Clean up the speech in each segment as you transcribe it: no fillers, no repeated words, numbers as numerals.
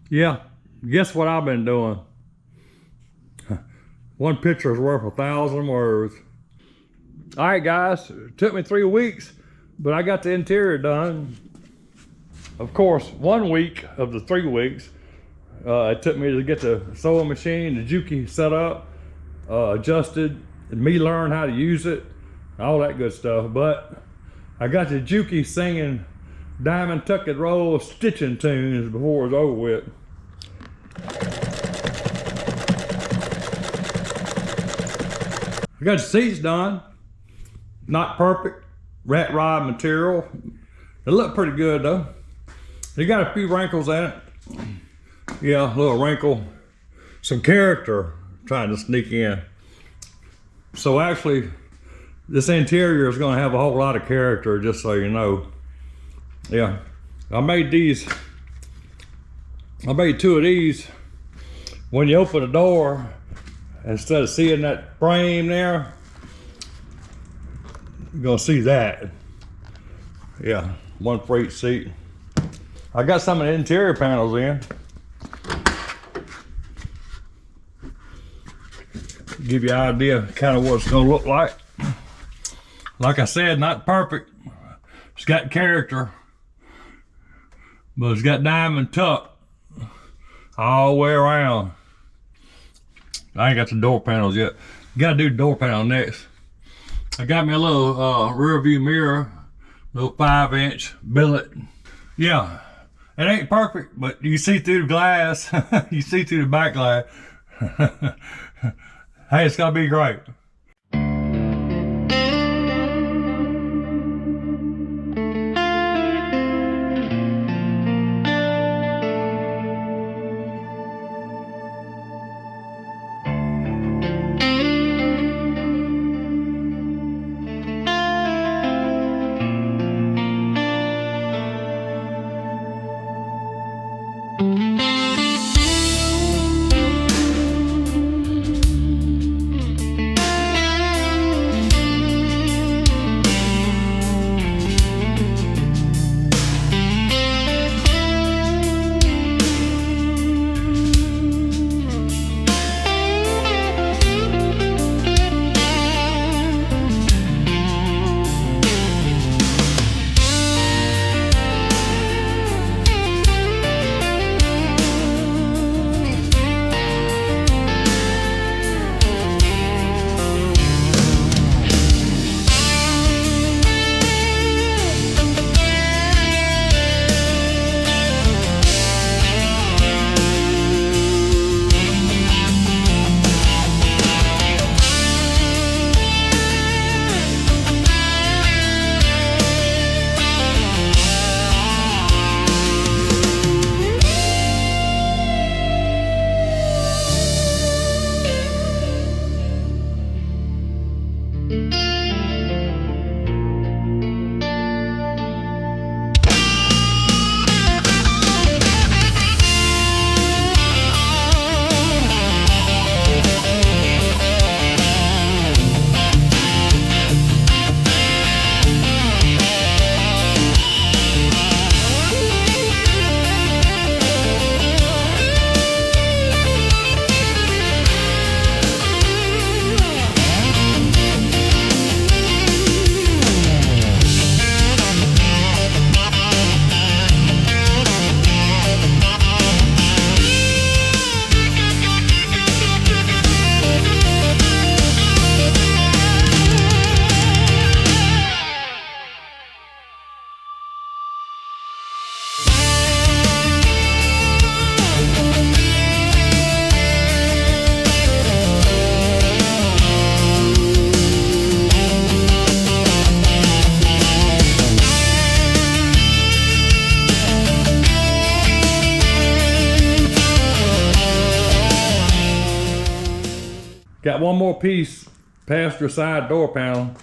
Yeah, guess what I've been doing? One picture is worth 1,000 words. All right, guys, it took me 3 weeks, but I got the interior done. Of course, 1 week of the 3 weeks, it took me to get the sewing machine, the Juki set up, adjusted, and me learn how to use it, all that good stuff. But I got the Juki singing Diamond Tuck and Roll stitching tunes before it was over with. I got the seats done. Not perfect, rat rod material. It looked pretty good though. They got a few wrinkles in it. Yeah, a little wrinkle. Some character trying to sneak in. So actually, this interior is gonna have a whole lot of character, just so you know. Yeah, I made 2 of these. When you open the door, instead of seeing that frame there, you're gonna see that. Yeah, one for each seat. I got some of the interior panels in. Give you an idea kind of what it's gonna look like. Like I said, not perfect. It's got character, but it's got diamond tuck all the way around. I ain't got the door panels yet. Gotta do the door panel next. I got me a little rear view mirror, little 5-inch billet. Yeah, it ain't perfect, but you see through the glass. You see through the back glass. Hey, it's gonna be great. Got one more piece past your side door panel.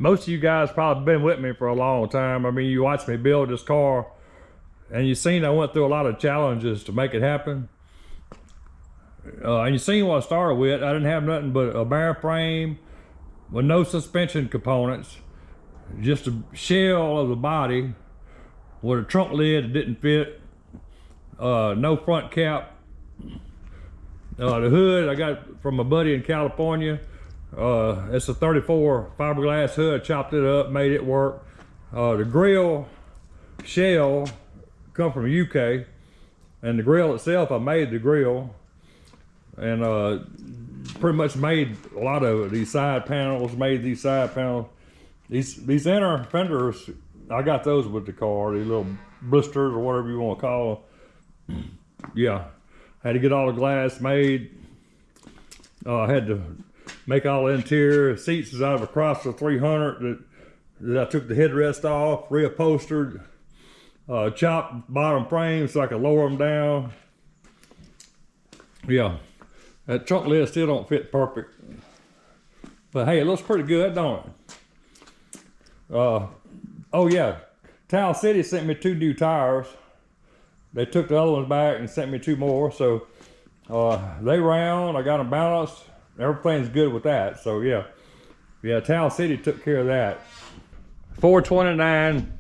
most of you guys probably been with me for a long time. I mean, you watched me build this car, and you seen I went through a lot of challenges to make it happen. And you seen what I started with. I didn't have nothing but a bare frame with no suspension components, just a shell of the body with a trunk lid that didn't fit, no front cap. The hood I got from a buddy in California. It's a 34 fiberglass hood. Chopped it up, made it work. The grill shell come from the UK, and the grill itself, I made the grill, and pretty much made a lot of these side panels. These inner fenders, I got those with the car. These little blisters or whatever you want to call them. Yeah, had to get all the glass made. I had to make all the interior seats is out of a Chrysler 300 that I took the headrest off, reupholstered, chopped bottom frames so I could lower them down. Yeah, that trunk lid still don't fit perfect, but hey, it looks pretty good, don't it? Oh yeah, Towel City sent me 2 new tires. They took the other ones back and sent me 2 more, so they round, I got them balanced. Everything's good with that, so yeah, Towel City took care of that. 429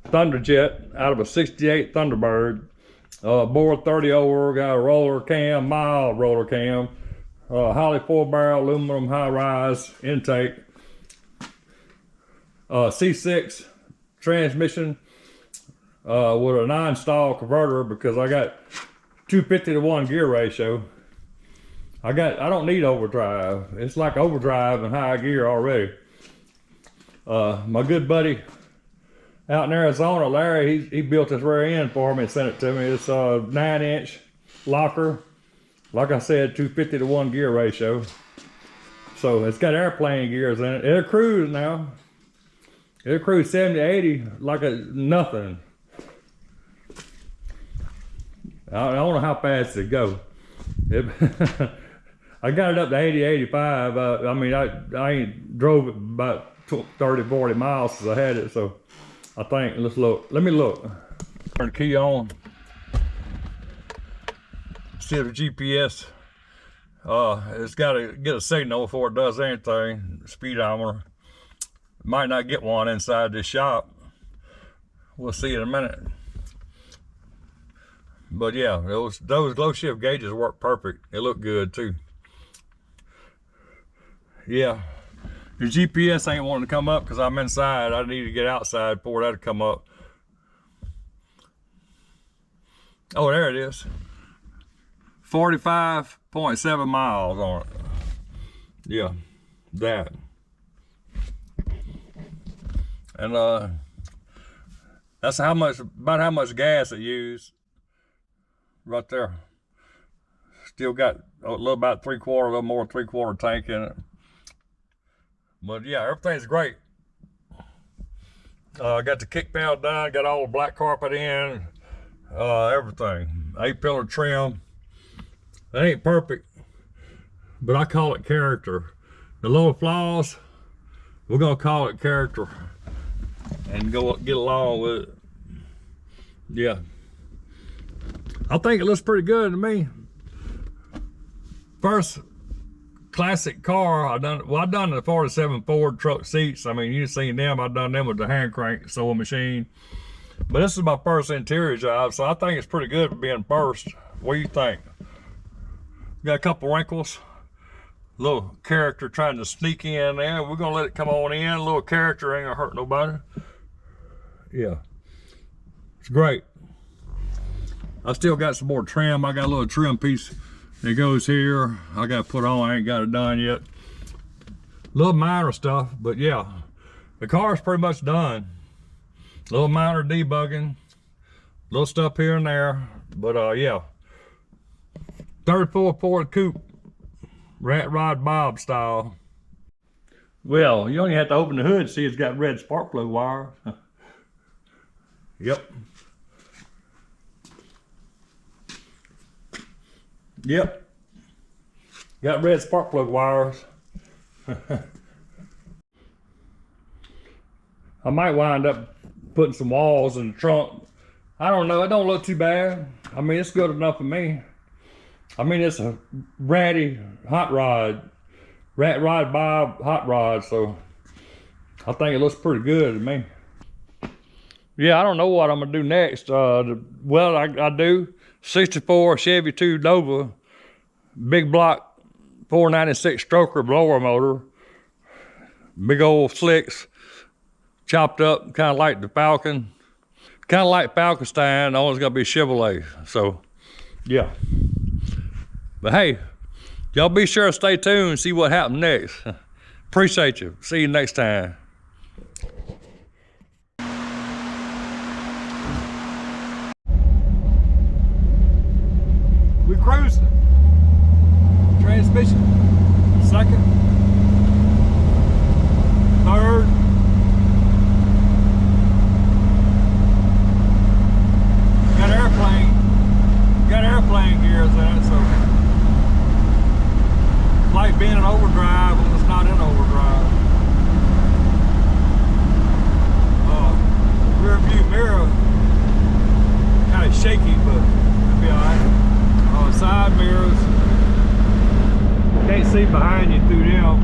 Thunderjet out of a 68 Thunderbird. Bore 30 over, got a roller cam, mild roller cam. Holley 4-barrel aluminum high-rise intake. C6 transmission with a 9-stall converter because I got 250-to-1 gear ratio. I don't need overdrive. It's like overdrive and high gear already. My good buddy out in Arizona, Larry, he built this rear end for me and sent it to me. It's a 9-inch locker. Like I said, 250-to-1 gear ratio. So it's got airplane gears in it. It'll cruise now. It'll cruise 70, 80 like a nothing. I don't know how fast it go. I got it up to 80, 85. I mean, I ain't drove it about 30, 40 miles since I had it, so I think, let's look. Let me look. Turn the key on. See the GPS. It's got to get a signal before it does anything. Speedometer. Might not get one inside this shop. We'll see in a minute. But yeah, those glow shift gauges work perfect. They look good too. Yeah, the GPS ain't wanting to come up because I'm inside. I need to get outside before that to come up. Oh, there it is. 45.7 miles on it. Yeah, that. And that's about how much gas it used. Right there. Still got a little about 3/4, a little more 3/4 tank in it. But yeah, everything's great. Got the kick panel done, got all the black carpet in, everything. 8-pillar trim. It ain't perfect, but I call it character. The little flaws, we're gonna call it character and go get along with it. Yeah. I think it looks pretty good to me. First classic car I done the 47 Ford truck seats. I mean, you've seen them. I've done them with the hand crank sewing machine. But this is my first interior job, so I think it's pretty good for being first. What do you think? Got a couple wrinkles. Little character trying to sneak in there. We're gonna let it come on in. A little character ain't gonna hurt nobody. Yeah, it's great. I still got some more trim. I got a little trim piece that goes here. I got to put on. I ain't got it done yet. Little minor stuff, but yeah, the car's pretty much done. Little minor debugging, little stuff here and there, but yeah. 34 Ford Coupe, rat rod bob style. Well, you only have to open the hood to see it's got red spark plug wire. Yep. Yep. Got red spark plug wires. I might wind up putting some walls in the trunk. I don't know, it don't look too bad. I mean, it's good enough for me. I mean, it's a ratty hot rod, rat rod bob hot rod, so I think it looks pretty good to me. Yeah, I don't know what I'm gonna do next. Well, I do 64 Chevy 2 Nova, big block 496 stroker blower motor, big old slicks, chopped up, kind of like the Falcon, kind of like Falkenstein, only it's gonna be Chevrolet. So, yeah. But hey, y'all be sure to stay tuned and see what happens next. Appreciate you. See you next time. We cruising. Transmission, second, third. Got airplane gears in it, so it's like being in overdrive when it's not in overdrive. Rear view mirror kind of shaky, but it'll be alright. Side mirrors, can't see behind you through them.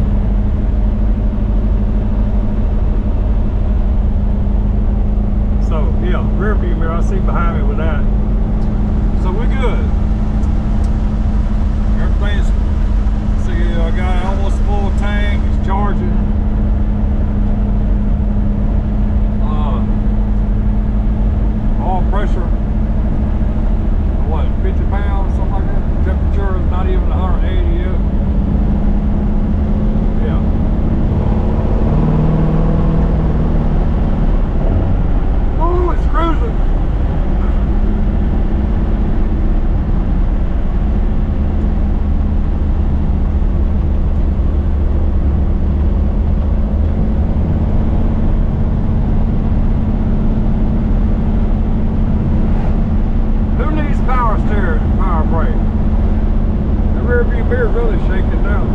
So yeah, rear view mirror, I see behind me with that. So we're good. Everything's, see, I got it almost full tank, it's charging. All pressure, what, 50 pounds, something like that? Temperature is not even 180 yet. Yeah. Oh, it's cruising. Power steering, power brake. The rear view mirror really shaking down.